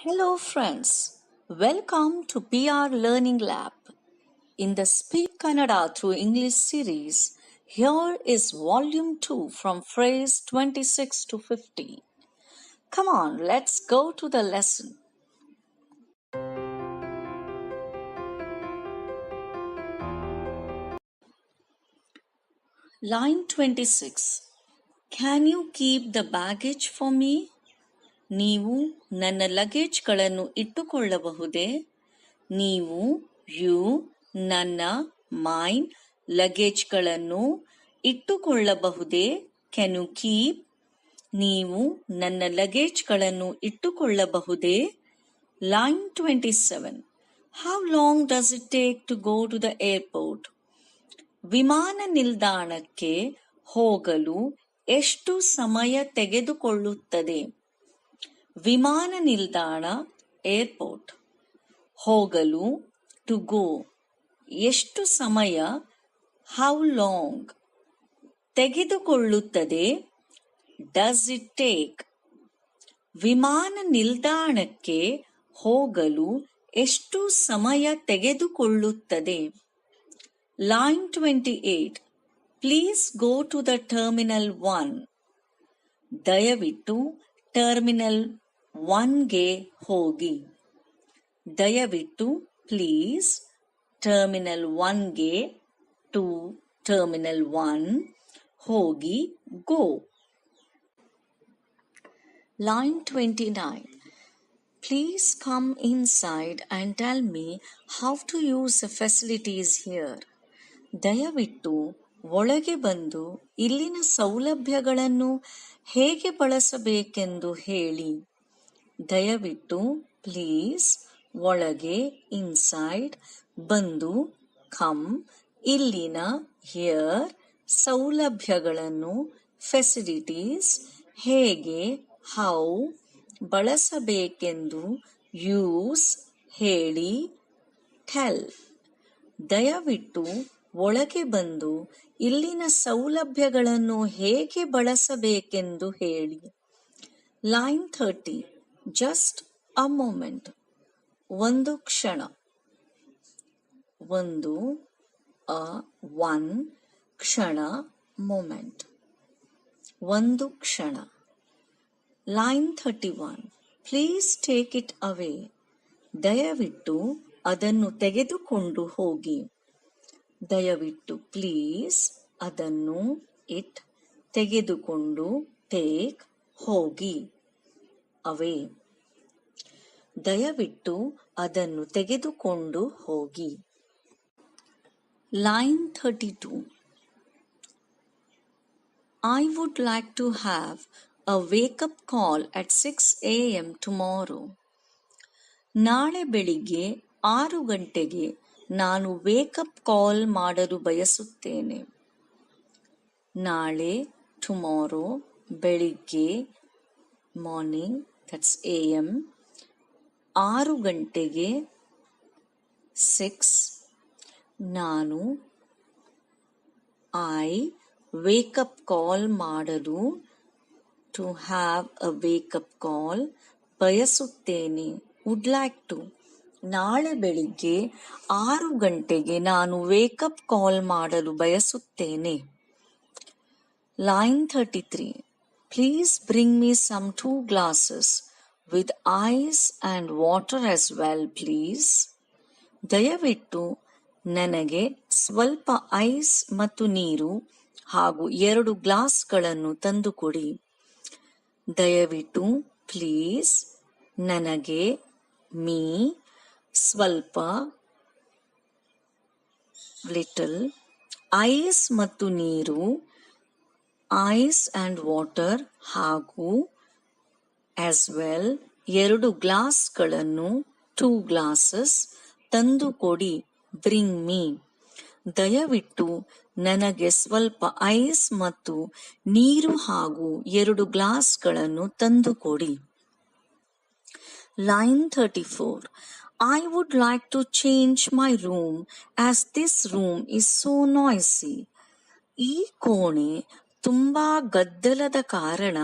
Hello, friends. Welcome to PR Learning Lab. In the Speak Kannada through English series, here is Volume 2 from phrase 26 to 50. Come on, let's go to the lesson. Line 26. Can you keep the baggage for me? ನೀವು ನನ್ನ ಲಗೇಜ್ಗಳನ್ನು ಇಟ್ಟುಕೊಳ್ಳಬಹುದೇ? ನೀವು you ನನ್ನ main ಲಗೇಜ್ಗಳನ್ನು ಇಟ್ಟುಕೊಳ್ಳಬಹುದೇ? Can you keep? ನೀವು ನನ್ನ ಲಗೇಜ್ಗಳನ್ನು ಇಟ್ಟುಕೊಳ್ಳಬಹುದೇ? Line 27. How long does it take to go to the airport? ವಿಮಾನ ನಿಲ್ದಾಣಕ್ಕೆ ಹೋಗಲು ಎಷ್ಟು ಸಮಯ ತೆಗೆದುಕೊಳ್ಳುತ್ತದೆ? ವಿಮಾನ ನಿಲ್ದಾಣ ಏರ್ಪೋರ್ಟ್. ಹೋಗಲು ಟು ಗೋ ಎಷ್ಟು ಸಮಯ? How long. ತೆಗೆದುಕೊಳ್ಳುತ್ತದೆ ಡಸ್ ಇಟ್ ಟೇಕ್. ವಿಮಾನ ನಿಲ್ದಾಣಕ್ಕೆ ಹೋಗಲು ಎಷ್ಟು ಸಮಯ ತೆಗೆದುಕೊಳ್ಳುತ್ತದೆ? Line 28. Please go to the terminal 1. ದಯವಿಟ್ಟು ಟರ್ಮಿನಲ್ 1ಗೆ ಹೋಗಿ. ದಯವಿಟ್ಟು ಪ್ಲೀಸ್ ಟರ್ಮಿನಲ್ 1ಗೆ ಟು ಟರ್ಮಿನಲ್ 1 ಹೋಗಿ go. Line 29. Please come inside and tell me how to use the facilities here. ದಯವಿಟ್ಟು ಒಳಗೆ ಬಂದು ಇಲ್ಲಿನ ಸೌಲಭ್ಯಗಳನ್ನು ಹೇಗೆ ಬಳಸಬೇಕೆಂದು ಹೇಳಿ. ದಯವಿಟ್ಟು ಪ್ಲೀಸ್ ಒಳಗೆ ಇನ್ಸೈಡ್ ಬಂದು ಕಮ್ ಇಲ್ಲಿನ ಹಿಯರ್ ಸೌಲಭ್ಯಗಳನ್ನು ಫೆಸಿಲಿಟೀಸ್ ಹೇಗೆ ಹೌ ಬಳಸಬೇಕೆಂದು ಯೂಸ್ ಹೇಳಿ ಟೆಲ್. ದಯವಿಟ್ಟು ಒಳಗೆ ಬಂದು ಇಲ್ಲಿನ ಸೌಲಭ್ಯಗಳನ್ನು ಹೇಗೆ ಬಳಸಬೇಕೆಂದು ಹೇಳಿ. ಲೈನ್ 30. Just a moment. ಒಂದು ಕ್ಷಣ. ಒಂದು ಒನ್ ಕ್ಷಣ ಮೊಮೆಂಟ್. ಒಂದು ಕ್ಷಣ. ಲೈನ್ 31. ಪ್ಲೀಸ್ ಟೇಕ್ ಇಟ್ ಅವೇ. ದಯವಿಟ್ಟು ಅದನ್ನು ತೆಗೆದುಕೊಂಡು ಹೋಗಿ. ದಯವಿಟ್ಟು ಪ್ಲೀಸ್ ಅದನ್ನು ಇಟ್ ತೆಗೆದುಕೊಂಡು ಟೇಕ್ ಹೋಗಿ ಅವೇ. ದಯವಿಟ್ಟು ಅದನ್ನು ತೆಗೆದುಕೊಂಡು ಹೋಗಿ. Line 32. I would like to have a wake-up call at 6 a.m. tomorrow. ನಾಳೆ ಬೆಳಿಗ್ಗೆ 6 ಗಂಟೆಗೆ ನಾನು ವೇಕಪ್ ಕಾಲ್ ಮಾಡಲು ಬಯಸುತ್ತೇನೆ. ನಾಳೆ ಟುಮಾರೋ ಬೆಳಿಗ್ಗೆ ಮಾರ್ನಿಂಗ್ ದಟ್ಸ್ AM 6 ಗಂಟೆಗೆ 6 ನಾನು ಐ ವೇಕಪ್ ಕಾಲ್ ಮಾಡಲು to have a wake up call ಬಯಸುತ್ತೇನೆ. Would like to. ನಾಳೆ ಬೆಳಿಗ್ಗೆ 6 ಗಂಟೆಗೆ ನಾನು ವೇಕಪ್ ಕಾಲ್ ಮಾಡಲು ಬಯಸುತ್ತೇನೆ. Line 33. Please bring me some 2 glasses with ice and water as well, please. ದಯವಿಟ್ಟು ನನಗೆ ಸ್ವಲ್ಪ ಐಸ್ ಮತ್ತು ನೀರು ಹಾಗೂ 2 ಗ್ಲಾಸ್ಗಳನ್ನು ತಂದುಕೊಡಿ. ದಯವಿಟ್ಟು ಪ್ಲೀಸ್ ನನಗೆ ಮೀ ಸ್ವಲ್ಪ ಲಿಟಲ್ ಐಸ್ ಮತ್ತು ನೀರು ಐಸ್ ಅಂಡ್ ವಾಟರ್ ಹಾಗೂ ಆಸ್ ವೆಲ್ 2 ಗ್ಲಾಸ್ಗಳನ್ನು 2 glasses ತಂದುಕೊಡಿ. Bring me. ದಯವಿಟ್ಟು ನನಗೆ ಸ್ವಲ್ಪ ಐಸ್ ಮತ್ತು ನೀರು ಹಾಗೂ 2 ಗ್ಲಾಸ್ಗಳನ್ನು ತಂದುಕೊಡಿ. Line 34. I would like to change my room as this room is so noisy. ಈ ಕೋಣೆ ತುಂಬಾ ಗದ್ದಲದ ಕಾರಣ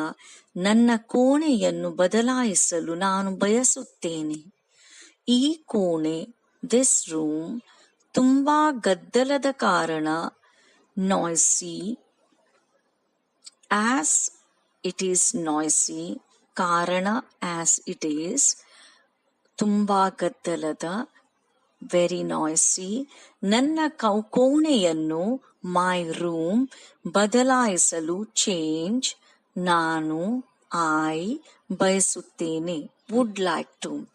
ನನ್ನ ಕೋಣೆಯನ್ನು ಬದಲಾಯಿಸಲು ನಾನು ಬಯಸುತ್ತೇನೆ. ಈ ಕೋಣೆ, ದಿಸ್ ರೂಮ್, ತುಂಬಾ ಗದ್ದಲದ ಕಾರಣ, noisy, as it is noisy, ಕಾರಣ as it is, ತುಂಬಾ ಗದ್ದಲದ, ವೆರಿ ನಾಯ್ಸಿ. ನನ್ನ ಕೋಣೆಯನ್ನು, ಮೈ ರೂಮ್, ಬದಲಾಯಿಸಲು, ಚೇಂಜ್, ನಾನು, ಐ, ಬಯಸುತ್ತೇನೆ, ವುಡ್ ಲೈಕ್ ಟು.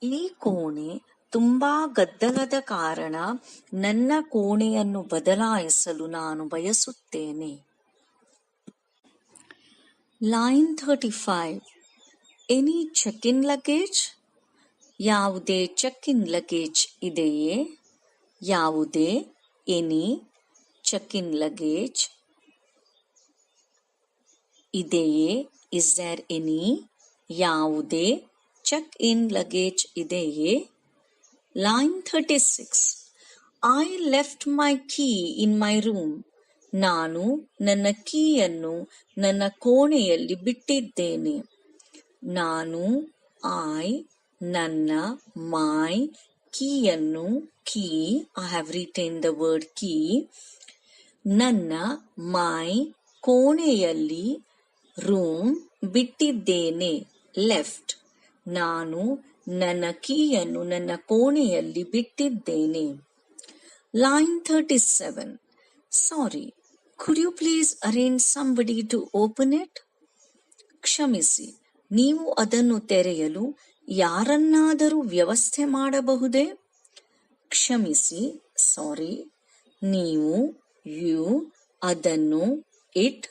ಈ ಕೋಣೆ ತುಂಬಾ ಗದ್ದಲದ ಕಾರಣ ನನ್ನ ಕೋಣೆಯನ್ನು ಬದಲಾಯಿಸಲು ನಾನು ಬಯಸುತ್ತೇನೆ. Line 35. Any check in luggage? ಯಾವುದೇ ಚೆಕ್ ಇನ್ ಲಗೇಜ್ ಇದೆಯೇ? ಯಾವುದೇ, ಎನಿ, ಚೆಕ್ ಇನ್ ಲಗೇಜ್ ಇದೆಯೇ? Is there any? ಯಾವುದೇ ಚೆಕ್ ಇನ್ ಲಗೇಜ್ ಇದೆಯೇ? Line 36. I left my key in my room. ನಾನು ನನ್ನ ಕೀಯನ್ನು ನನ್ನ ಕೋಣೆಯಲ್ಲಿ ಬಿಟ್ಟಿದ್ದೇನೆ. ನಾನು, ಐ, ನನ್ನ, ಮೈ, ಕೀಯನ್ನು, key, I have retain the word key, ನನ್ನ, ಮೈ, ಕೋಣೆಯಲ್ಲಿ, ರೂಮ್, ಬಿಟ್ಟಿದ್ದೇನೆ, ಲೆಫ್ಟ್. ನಾನು ನನ್ನ ಕೀಯನ್ನು ನನ್ನ ಕೋಣೆಯಲ್ಲಿ ಬಿಟ್ಟಿದ್ದೇನೆ. Line 37. Sorry, could you please arrange somebody to open it? ಕ್ಷಮಿಸಿ, ನೀವು ಅದನ್ನು ತೆರೆಯಲು ಯಾರನ್ನಾದರೂ ವ್ಯವಸ್ಥೆ ಮಾಡಬಹುದೇ? ಕ್ಷಮಿಸಿ, ಸಾರಿ, ನೀವು, ಯು, ಅದನ್ನು, ಇಟ್,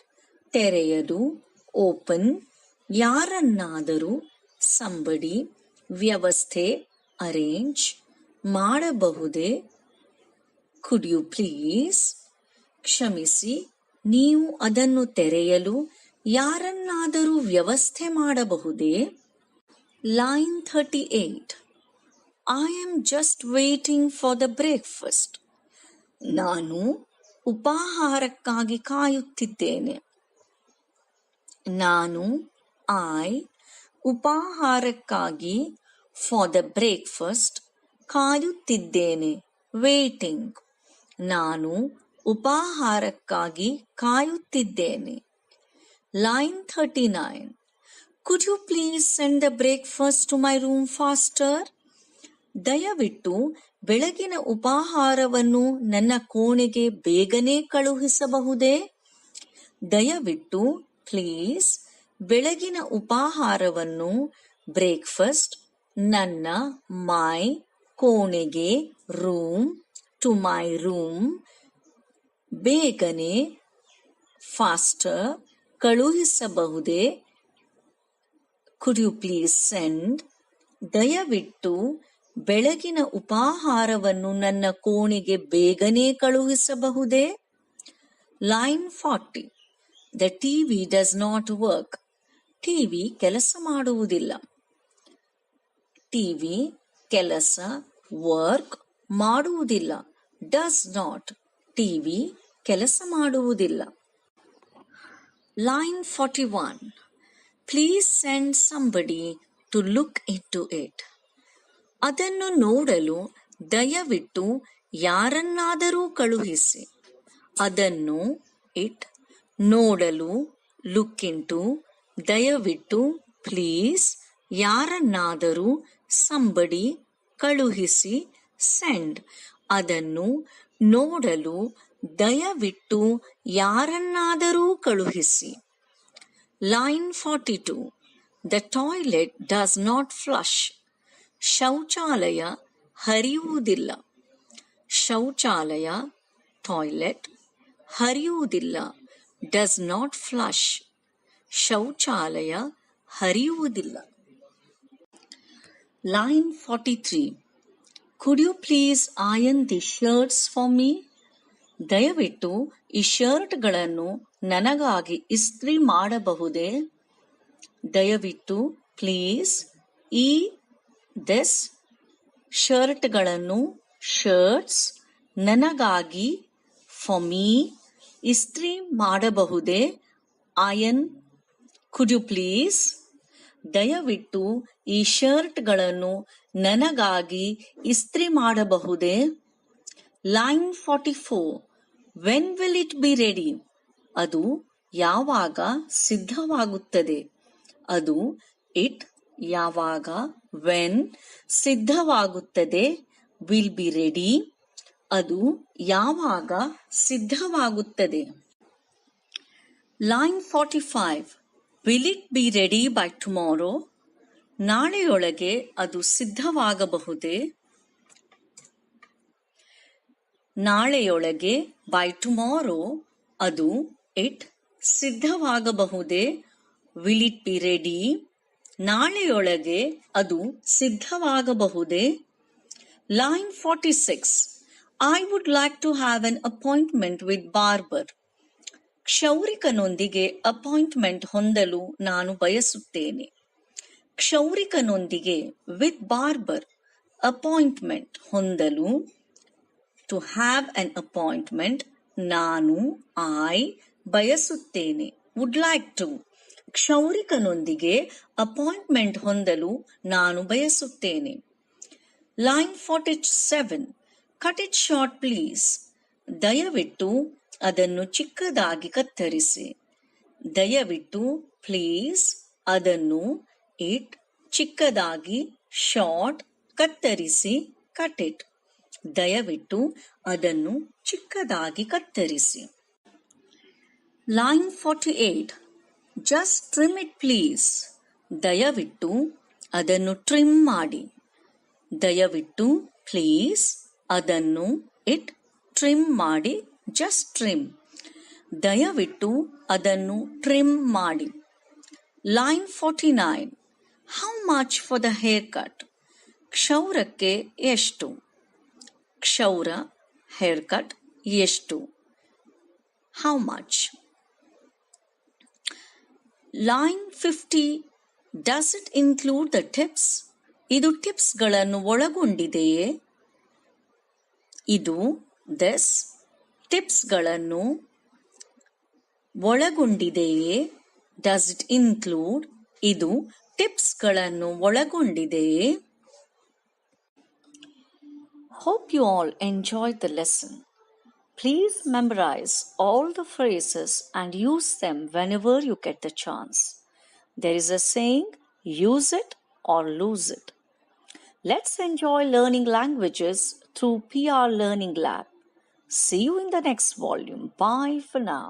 ತೆರೆಯಲು, ಓಪನ್, ಯಾರನ್ನಾದರೂ, ಸಂಬಡಿ, ವ್ಯವಸ್ಥೆ, ಅರೇಂಜ್, ಮಾಡಬಹುದೇ? Could you please? ಕ್ಷಮಿಸಿ, ನೀವು ಅದನ್ನು ತೆರೆಯಲು ಯಾರನ್ನಾದರೂ ವ್ಯವಸ್ಥೆ ಮಾಡಬಹುದೇ? Line 38. I am just waiting for the breakfast. ನಾನು ಉಪಾಹಾರಕ್ಕಾಗಿ ಕಾಯುತ್ತಿದ್ದೇನೆ. ನಾನು, ಐ, ಉಪಾಹಾರಕ್ಕಾಗಿ, ಫಾರ್ ದ ಬ್ರೇಕ್ಫಾಸ್ಟ್, ಕಾಯುತ್ತಿದ್ದೇನೆ, ವೇಟಿಂಗ್. ನಾನು ಉಪಾಹಾರಕ್ಕಾಗಿ ಕಾಯುತ್ತಿದ್ದೇನೆ. Line 39. Could you please send the breakfast to my room faster? ದಯವಿಟ್ಟು ಬೆಳಗಿನ ಉಪಾಹಾರವನ್ನು ನನ್ನ ಕೋಣೆಗೆ ಬೇಗನೆ ಕಳುಹಿಸಬಹುದೇ? ದಯವಿಟ್ಟು, ಪ್ಲೀಸ್, ಬೆಳಗಿನ ಉಪಾಹಾರವನ್ನು, ಬ್ರೇಕ್ಫಾಸ್ಟ್, ನನ್ನ, ಮೈ, ಕೋಣೆಗೆ, ರೂಮ್, ಟು ಮೈ ರೂಮ್, ಬೇಗನೆ, ಫಾಸ್ಟರ್, ಕಳುಹಿಸಬಹುದೇ? Could you please send? ದಯವಿಟ್ಟು ಬೆಳಗಿನ ಉಪಾಹಾರವನ್ನು ನನ್ನ ಕೋಣೆಗೆ ಬೇಗನೆ ಕಳುಹಿಸಬಹುದೇ? Line 40. The TV does not work. TV ಕೆಲಸ ಮಾಡುವುದಿಲ್ಲ. ಟಿವಿ ಕೆಲಸ, ವರ್ಕ್, ಮಾಡುವುದಿಲ್ಲ, ಡಸ್ ನಾಟ್, ಟಿವಿ ಕೆಲಸ ಮಾಡುವುದಿಲ್ಲ. Line 41. Please send somebody to look into it. ಅದನ್ನು ನೋಡಲು ದಯವಿಟ್ಟು ಯಾರನ್ನಾದರೂ ಕಳುಹಿಸಿ. ಅದನ್ನು, ಇಟ್, ನೋಡಲು, ಲುಕ್ ಇಂಟು, ದಯವಿಟ್ಟು, ಪ್ಲೀಸ್, ಯಾರನ್ನಾದರೂ, ಸಂಬಡಿ, ಕಳುಹಿಸಿ, ಸೆಂಡ್, ಅದನ್ನು ನೋಡಲು ದಯವಿಟ್ಟು ಯಾರನ್ನಾದರೂ ಕಳುಹಿಸಿ. Line 42. The toilet does not flush. ಶೌಚಾಲಯ ಹರಿಯುವುದಿಲ್ಲ. ಶೌಚಾಲಯ, ಟಾಯ್ಲೆಟ್, ಹರಿಯುವುದಿಲ್ಲ, ಡಸ್ ನಾಟ್ ಫ್ಲಶ್, ಶೌಚಾಲಯ ಹರಿಯುವುದಿಲ್ಲ. Line 43. Could you please iron the shirts for me? ದಯವಿಟ್ಟು ಈ ಶರ್ಟ್ಗಳನ್ನು ನನಗಾಗಿ ಇಸ್ತ್ರಿ ಮಾಡಬಹುದೇ? ದಯವಿಟ್ಟು, ಪ್ಲೀಸ್, ಈ, ದಿಸ್, ಶರ್ಟ್ಗಳನ್ನು, ಶರ್ಟ್ಸ್, ನನಗಾಗಿ, ಫಾರ್ ಮೀ, ಇಸ್ತ್ರಿ ಮಾಡಬಹುದೇ? Iron, Could you please? ದಯವಿಟ್ಟು ಈ ಶರ್ಟ್ಗಳನ್ನು ನನಗಾಗಿ ಇಸ್ತ್ರಿ ಮಾಡಬಹುದೇ? Line 44. When will it be ready? ಅದು ಯಾವಾಗ ಸಿದ್ಧವಾಗುತ್ತದೆ? ಅದು it ಯಾವಾಗ, when ಸಿದ್ಧವಾಗುತ್ತದೆ, will be ready ಅದು ಯಾವಾಗ ಸಿದ್ಧವಾಗುತ್ತದೆ. Line 45. Will it be ready by tomorrow? ನಾಳೆಯೊಳಗೆ ಅದು ಸಿದ್ಧವಾಗಬಹುದೇ? ನಾಳೆಯೊಳಗೆ by tomorrow ಅದು it ಸಿದ್ಧವಾಗಬಹುದೇ? Will it be ready? ನಾಳೆಯೊಳಗೆ ಅದು ಸಿದ್ಧವಾಗಬಹುದೇ? Line 46. I would like to have an appointment with barber. ಕ್ಷೌರಿಕನೊಂದಿಗೆ ಅಪಾಯಿಂಟ್ಮೆಂಟ್ ಹೊಂದಲು ನಾನು ಬಯಸುತ್ತೇನೆ. ಕ್ಷೌರಿಕನೊಂದಿಗೆ ವಿತ್ ಬಾರ್ಬರ್ ಅಪಾಯಿಂಟ್ಮೆಂಟ್ ಹೊಂದಲು. ಟು ಹ್ಯಾವ್ ಅನ್ ಅಪಾಯಿಂಟ್ಮೆಂಟ್ ನಾನು ಬಯಸುತ್ತೇನೆ. ವುಡ್ ಲೈಕ್ ಟು ಕ್ಷೌರಿಕನೊಂದಿಗೆ ಅಪಾಯಿಂಟ್ಮೆಂಟ್ ಹೊಂದಲು ನಾನು ಬಯಸುತ್ತೇನೆ. Line 47. Cut it short please. ದಯವಿಟ್ಟು ಅದನ್ನು ಚಿಕ್ಕದಾಗಿ ಕತ್ತರಿಸಿ. ದಯವಿಟ್ಟು ಪ್ಲೀಸ್ ಅದನ್ನು ಇಟ್ ಚಿಕ್ಕದಾಗಿ, ಶಾರ್ಟ್ ಕತ್ತರಿಸಿ, ಕಟ್ ಇಟ್ ದಯವಿಟ್ಟು ಅದನ್ನು ಚಿಕ್ಕದಾಗಿ ಕತ್ತರಿಸಿ. Line 48. Just trim it please. ದಯವಿಟ್ಟು ಅದನ್ನು ಟ್ರಿಮ್ ಮಾಡಿ. ದಯವಿಟ್ಟು ಪ್ಲೀಸ್ ಅದನ್ನು ಇಟ್ ಟ್ರಿಮ್ ಮಾಡಿ. ಜಸ್ಟ್ ಟ್ರಿಮ್ ದಯವಿಟ್ಟು ಅದನ್ನು ಟ್ರಿಮ್ ಮಾಡಿ. Line 49. How much for the haircut? ಕ್ಷೌರಕ್ಕೆ ಎಷ್ಟು? ಕ್ಷೌರ ಹೇರ್ಕಟ್ ಎಷ್ಟು? How much? Line 50. Does it include the tips? ಇದು ಟಿಪ್ಸ್ಗಳನ್ನು ಒಳಗೊಂಡಿದೆಯೇ? ಇದು this ಟಿಪ್ಸ್ಗಳನ್ನು ಒಳಗೊಂಡಿದೆಯೇ? Does it include? ಇದು ಟಿಪ್ಸ್ಗಳನ್ನು ಒಳಗೊಂಡಿದೆಯೇ? Hope you all enjoyed the lesson. Please memorize all the phrases and use them whenever you get the chance. There is a saying, use it or lose it. Let's enjoy learning languages through PR Learning Lab. See you in the next volume. Bye for now.